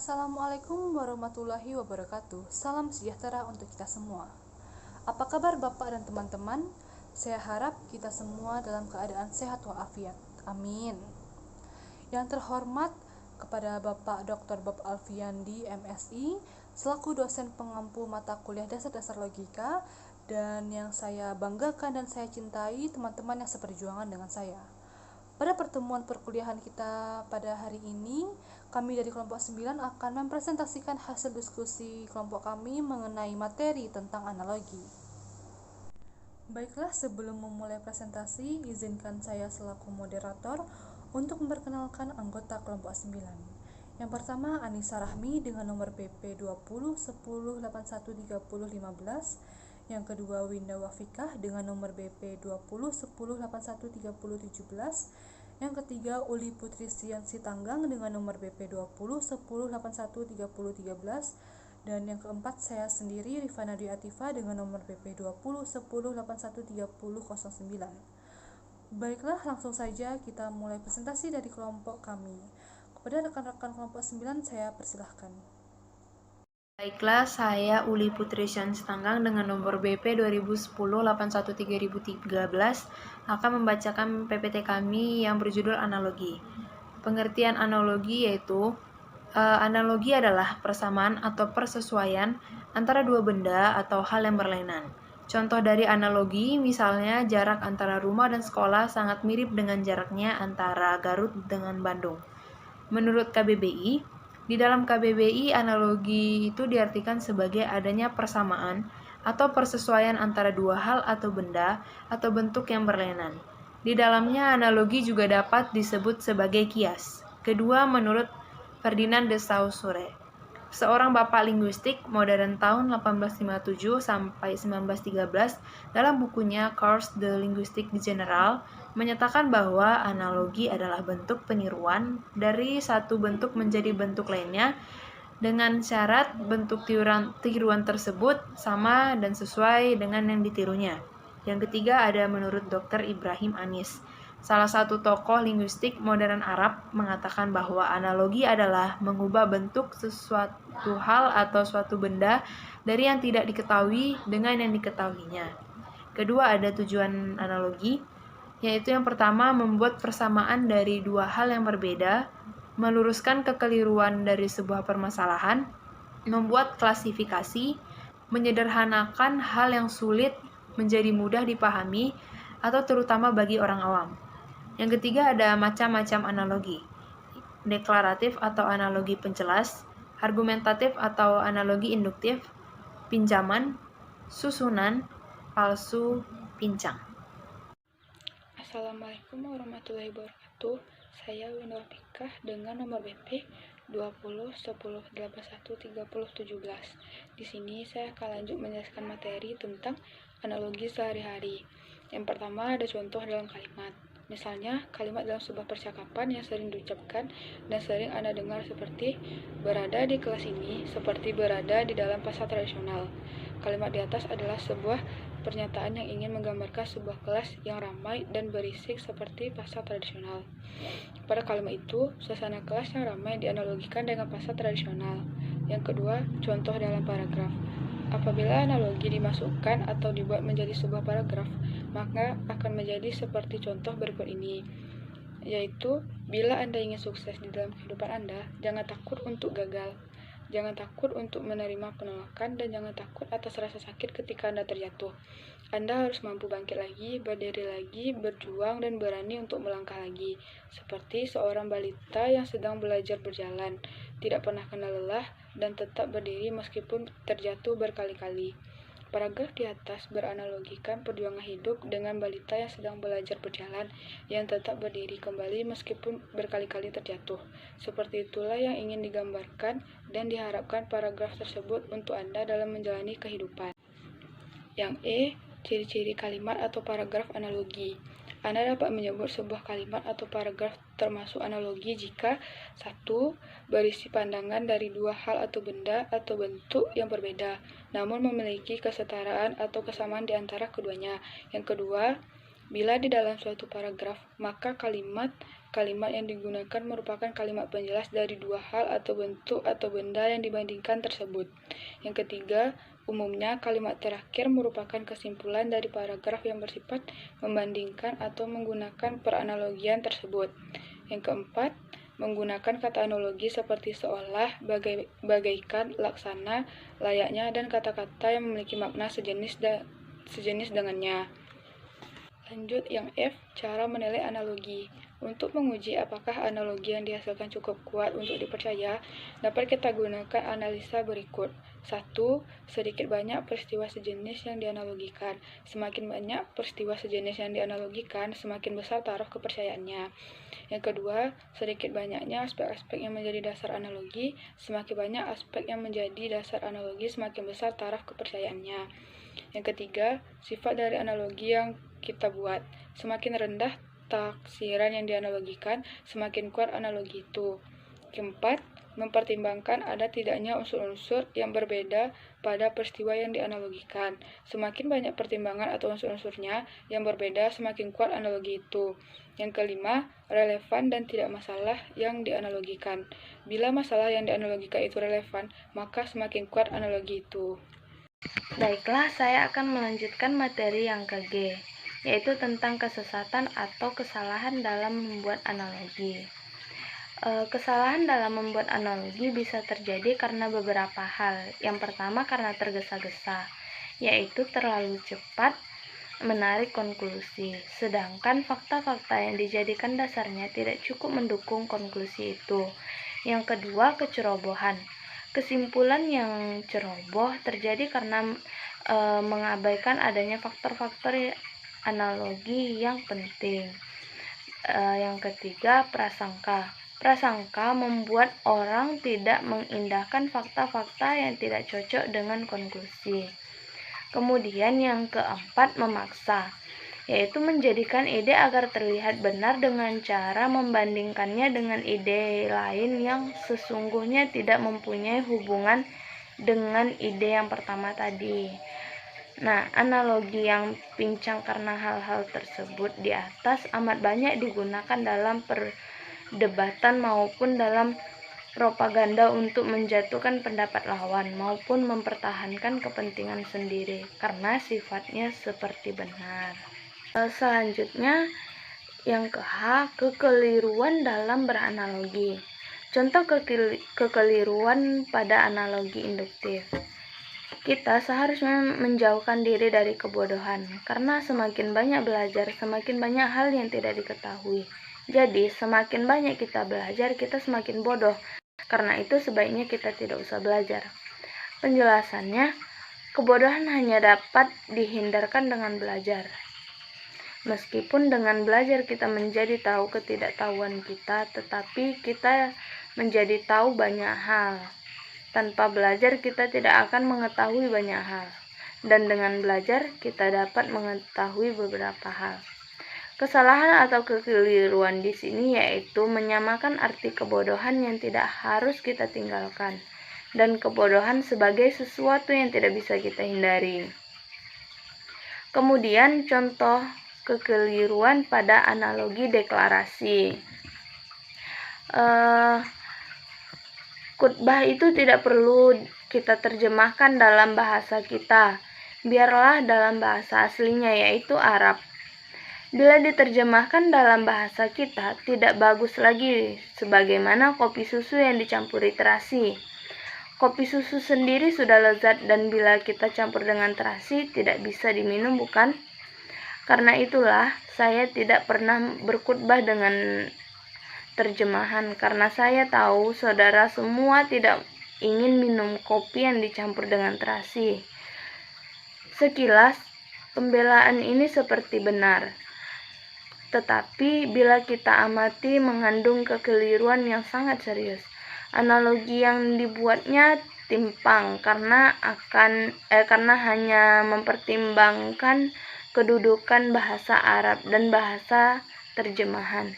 Assalamualaikum warahmatullahi wabarakatuh. Salam sejahtera untuk kita semua. Apa kabar Bapak dan teman-teman? Saya harap kita semua dalam keadaan sehat walafiat. Amin. Yang terhormat kepada Bapak Dr. Bob Alfiandi, MSI, selaku dosen pengampu mata kuliah dasar-dasar logika, dan yang saya banggakan dan saya cintai teman-teman yang seperjuangan dengan saya. Pada pertemuan perkuliahan kita pada hari ini, kami dari kelompok 9 akan mempresentasikan hasil diskusi kelompok kami mengenai materi tentang analogi. Baiklah, sebelum memulai presentasi, izinkan saya selaku moderator untuk memperkenalkan anggota kelompok 9. Yang pertama, Anissa Rahmi dengan nomor BP 20 10 81 30 15. Yang kedua, Winda Wafikah dengan nomor BP 20 10 81 30 17. Yang ketiga, Uli Putri Siansi Tanggang dengan nomor BP 20 10 81 30 13. Dan yang keempat, saya sendiri Rifana Dwi Atifa dengan nomor BP 20 10 81 30 09. Baiklah, langsung saja kita mulai presentasi dari kelompok kami. Kepada rekan-rekan kelompok 9, saya persilahkan. Baiklah, saya Uli Putri Siansi Tanggang dengan nomor BP 2010 81 3013 akan membacakan PPT kami yang berjudul Analogi. Pengertian analogi yaitu analogi adalah persamaan atau persesuaian antara dua benda atau hal yang berlainan. Contoh dari analogi misalnya jarak antara rumah dan sekolah sangat mirip dengan jaraknya antara Garut dengan Bandung. Menurut KBBI, di dalam KBBI, analogi itu diartikan sebagai adanya persamaan atau persesuaian antara dua hal atau benda atau bentuk yang berlainan. Di dalamnya, analogi juga dapat disebut sebagai kias. Kedua, menurut Ferdinand de Saussure, seorang bapak linguistik modern tahun 1857 sampai 1913, dalam bukunya Cours de Linguistique Générale, menyatakan bahwa analogi adalah bentuk peniruan dari satu bentuk menjadi bentuk lainnya dengan syarat bentuk tiruan tersebut sama dan sesuai dengan yang ditirunya. Yang ketiga ada menurut Dr. Ibrahim Anis, salah satu tokoh linguistik modern Arab, mengatakan bahwa analogi adalah mengubah bentuk sesuatu hal atau suatu benda dari yang tidak diketahui dengan yang diketahuinya. Kedua ada tujuan analogi, yaitu yang pertama membuat persamaan dari dua hal yang berbeda, meluruskan kekeliruan dari sebuah permasalahan, membuat klasifikasi, menyederhanakan hal yang sulit menjadi mudah dipahami atau terutama bagi orang awam. Yang ketiga ada macam-macam analogi, deklaratif atau analogi penjelas, argumentatif atau analogi induktif, pinjaman, susunan, palsu, pincang. Assalamualaikum warahmatullahi wabarakatuh. Saya Winda Wafikah dengan nomor BP 20 10 81 30 17. Di sini saya akan lanjut menjelaskan materi tentang analogi sehari-hari. Yang pertama ada contoh dalam kalimat. Misalnya, kalimat dalam sebuah percakapan yang sering diucapkan dan sering Anda dengar seperti berada di kelas ini, seperti berada di dalam pasar tradisional. Kalimat di atas adalah sebuah pernyataan yang ingin menggambarkan sebuah kelas yang ramai dan berisik seperti pasar tradisional. Pada kalimat itu, suasana kelas yang ramai dianalogikan dengan pasar tradisional. Yang kedua, contoh dalam paragraf. Apabila analogi dimasukkan atau dibuat menjadi sebuah paragraf, maka akan menjadi seperti contoh berikut ini, yaitu bila Anda ingin sukses di dalam kehidupan Anda, jangan takut untuk gagal. Jangan takut untuk menerima penolakan dan jangan takut atas rasa sakit ketika Anda terjatuh. Anda harus mampu bangkit lagi, berdiri lagi, berjuang dan berani untuk melangkah lagi. Seperti seorang balita yang sedang belajar berjalan, tidak pernah kenal lelah dan tetap berdiri meskipun terjatuh berkali-kali. Paragraf di atas beranalogikan perjuangan hidup dengan balita yang sedang belajar berjalan, yang tetap berdiri kembali meskipun berkali-kali terjatuh. Seperti itulah yang ingin digambarkan dan diharapkan paragraf tersebut untuk Anda dalam menjalani kehidupan. Yang E, ciri-ciri kalimat atau paragraf analogi. Anda dapat menyebut sebuah kalimat atau paragraf termasuk analogi jika 1. Berisi pandangan dari dua hal atau benda atau bentuk yang berbeda, namun memiliki kesetaraan atau kesamaan di antara keduanya. Yang kedua, bila di dalam suatu paragraf, maka kalimat kalimat yang digunakan merupakan kalimat penjelas dari dua hal atau bentuk atau benda yang dibandingkan tersebut. Yang ketiga, umumnya kalimat terakhir merupakan kesimpulan dari paragraf yang bersifat membandingkan atau menggunakan peranalogian tersebut. Yang keempat, menggunakan kata analogi seperti seolah, bagaikan, laksana, layaknya, dan kata-kata yang memiliki makna sejenis dengannya. Lanjut yang F, cara menilai analogi. Untuk menguji apakah analogi yang dihasilkan cukup kuat untuk dipercaya, dapat kita gunakan analisa berikut. 1. Sedikit banyak peristiwa sejenis yang dianalogikan. Semakin banyak peristiwa sejenis yang dianalogikan, semakin besar taraf kepercayaannya. Yang kedua, sedikit banyaknya aspek-aspek yang menjadi dasar analogi. Semakin banyak aspek yang menjadi dasar analogi, semakin besar taraf kepercayaannya. Yang ketiga, sifat dari analogi yang kita buat. Semakin rendah taksiran yang dianalogikan, semakin kuat analogi itu. Keempat, mempertimbangkan ada tidaknya unsur-unsur yang berbeda pada peristiwa yang dianalogikan. Semakin banyak pertimbangan atau unsur-unsurnya yang berbeda, semakin kuat analogi itu. Yang kelima, relevan dan tidak masalah yang dianalogikan. Bila masalah yang dianalogikan itu relevan, maka semakin kuat analogi itu. Baiklah, saya akan melanjutkan materi yang ke-G, yaitu tentang kesesatan atau kesalahan dalam membuat analogi. Kesalahan dalam membuat analogi bisa terjadi karena beberapa hal. Yang pertama, karena tergesa-gesa, yaitu terlalu cepat menarik konklusi, sedangkan fakta-fakta yang dijadikan dasarnya tidak cukup mendukung konklusi itu. Yang kedua, kecerobohan. Kesimpulan yang ceroboh terjadi karena mengabaikan adanya faktor-faktor analogi yang penting. Yang ketiga, prasangka. Prasangka membuat orang tidak mengindahkan fakta-fakta yang tidak cocok dengan konklusi. Kemudian yang keempat, memaksa, yaitu menjadikan ide agar terlihat benar dengan cara membandingkannya dengan ide lain yang sesungguhnya tidak mempunyai hubungan dengan ide yang pertama tadi. Nah, analogi yang pincang karena hal-hal tersebut di atas amat banyak digunakan dalam perdebatan maupun dalam propaganda untuk menjatuhkan pendapat lawan maupun mempertahankan kepentingan sendiri karena sifatnya seperti benar. Selanjutnya yang ke-H, kekeliruan dalam beranalogi. Contoh kekeliruan pada analogi induktif. Kita seharusnya menjauhkan diri dari kebodohan, karena semakin banyak belajar, semakin banyak hal yang tidak diketahui. Jadi, semakin banyak kita belajar, kita semakin bodoh. Karena itu, sebaiknya kita tidak usah belajar. Penjelasannya, kebodohan hanya dapat dihindarkan dengan belajar. Meskipun dengan belajar kita menjadi tahu ketidaktahuan kita, tetapi kita menjadi tahu banyak hal. Tanpa belajar kita tidak akan mengetahui banyak hal, dan dengan belajar kita dapat mengetahui beberapa hal. Kesalahan atau kekeliruan di sini yaitu menyamakan arti kebodohan yang tidak harus kita tinggalkan, dan kebodohan sebagai sesuatu yang tidak bisa kita hindari. Kemudian contoh kekeliruan pada analogi deklarasi. Khutbah itu tidak perlu kita terjemahkan dalam bahasa kita, biarlah dalam bahasa aslinya yaitu Arab. Bila diterjemahkan dalam bahasa kita, tidak bagus lagi, sebagaimana kopi susu yang dicampuri terasi. Kopi susu sendiri sudah lezat dan bila kita campur dengan terasi tidak bisa diminum, bukan? Karena itulah saya tidak pernah berkhutbah dengan terjemahan, karena saya tahu saudara semua tidak ingin minum kopi yang dicampur dengan terasi. Sekilas, pembelaan ini seperti benar. Tetapi bila kita amati mengandung kekeliruan yang sangat serius. Analogi yang dibuatnya timpang karena hanya mempertimbangkan kedudukan bahasa Arab dan bahasa terjemahan.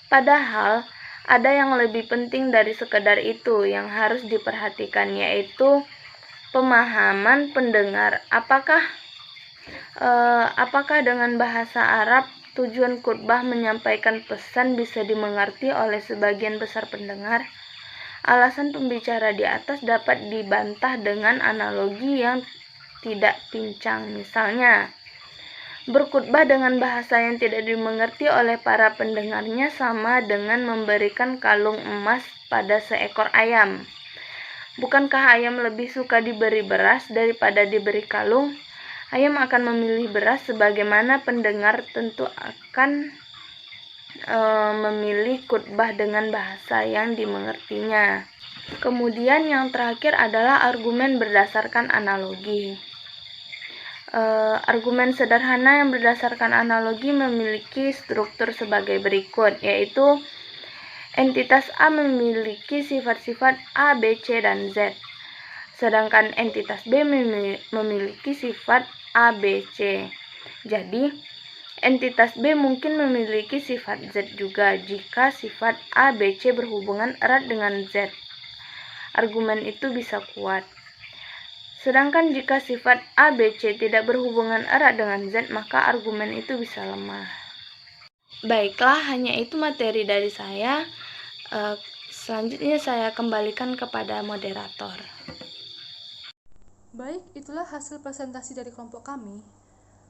Padahal ada yang lebih penting dari sekedar itu yang harus diperhatikan, yaitu pemahaman pendengar. Apakah dengan bahasa Arab tujuan khutbah menyampaikan pesan bisa dimengerti oleh sebagian besar pendengar, alasan pembicara di atas dapat dibantah dengan analogi yang tidak pincang. Misalnya, berkhutbah dengan bahasa yang tidak dimengerti oleh para pendengarnya sama dengan memberikan kalung emas pada seekor ayam. Bukankah ayam lebih suka diberi beras daripada diberi kalung? Ayam akan memilih beras, sebagaimana pendengar tentu akan memilih khutbah dengan bahasa yang dimengertinya. Kemudian yang terakhir adalah argumen berdasarkan analogi. Argumen sederhana yang berdasarkan analogi memiliki struktur sebagai berikut, yaitu entitas A memiliki sifat-sifat A, B, C, dan Z, sedangkan entitas B memiliki sifat A, B, C. Jadi, entitas B mungkin memiliki sifat Z juga jika sifat A, B, C berhubungan erat dengan Z. Argumen itu bisa kuat. Sedangkan jika sifat A, B, C tidak berhubungan erat dengan Z, maka argumen itu bisa lemah. Baiklah, hanya itu materi dari saya. Selanjutnya saya kembalikan kepada moderator. Baik, itulah hasil presentasi dari kelompok kami.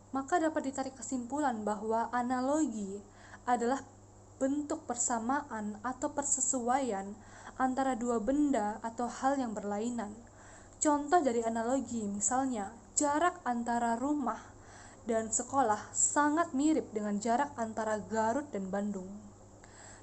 Maka dapat ditarik kesimpulan bahwa analogi adalah bentuk persamaan atau persesuaian antara dua benda atau hal yang berlainan. Contoh dari analogi misalnya, jarak antara rumah dan sekolah sangat mirip dengan jarak antara Garut dan Bandung.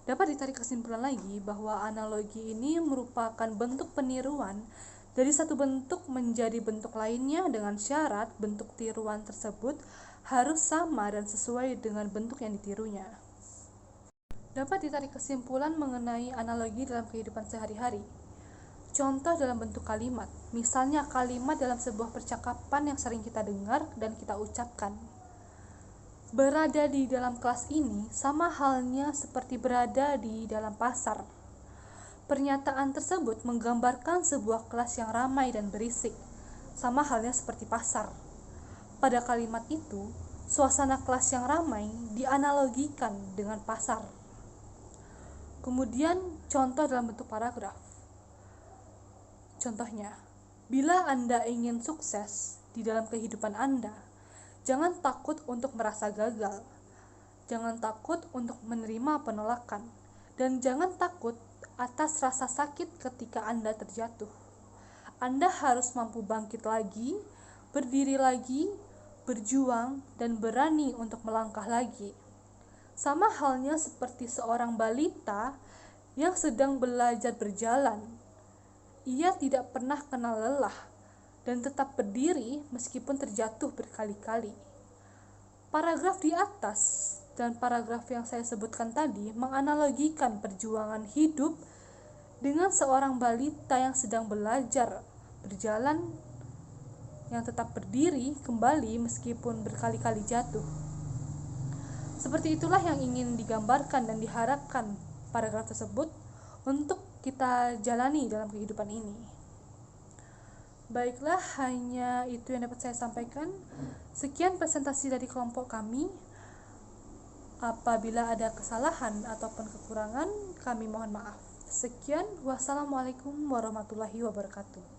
Dapat ditarik kesimpulan lagi bahwa analogi ini merupakan bentuk peniruan dari satu bentuk menjadi bentuk lainnya dengan syarat bentuk tiruan tersebut harus sama dan sesuai dengan bentuk yang ditirunya. Dapat ditarik kesimpulan mengenai analogi dalam kehidupan sehari-hari. Contoh dalam bentuk kalimat, misalnya kalimat dalam sebuah percakapan yang sering kita dengar dan kita ucapkan. Berada di dalam kelas ini sama halnya seperti berada di dalam pasar. Pernyataan tersebut menggambarkan sebuah kelas yang ramai dan berisik, sama halnya seperti pasar. Pada kalimat itu, suasana kelas yang ramai dianalogikan dengan pasar. Kemudian, contoh dalam bentuk paragraf. Contohnya, bila Anda ingin sukses di dalam kehidupan Anda, jangan takut untuk merasa gagal, jangan takut untuk menerima penolakan, dan jangan takut atas rasa sakit ketika Anda terjatuh. Anda harus mampu bangkit lagi, berdiri lagi, berjuang, dan berani untuk melangkah lagi. Sama halnya seperti seorang balita yang sedang belajar berjalan. Ia tidak pernah kenal lelah dan tetap berdiri meskipun terjatuh berkali-kali. Paragraf di atas dan paragraf yang saya sebutkan tadi menganalogikan perjuangan hidup dengan seorang balita yang sedang belajar berjalan, yang tetap berdiri kembali meskipun berkali-kali jatuh. Seperti itulah yang ingin digambarkan dan diharapkan paragraf tersebut untuk kita jalani dalam kehidupan ini. Baiklah, hanya itu yang dapat saya sampaikan. Sekian presentasi dari kelompok kami. Apabila ada kesalahan ataupun kekurangan, kami mohon maaf. Sekian, wassalamualaikum warahmatullahi wabarakatuh.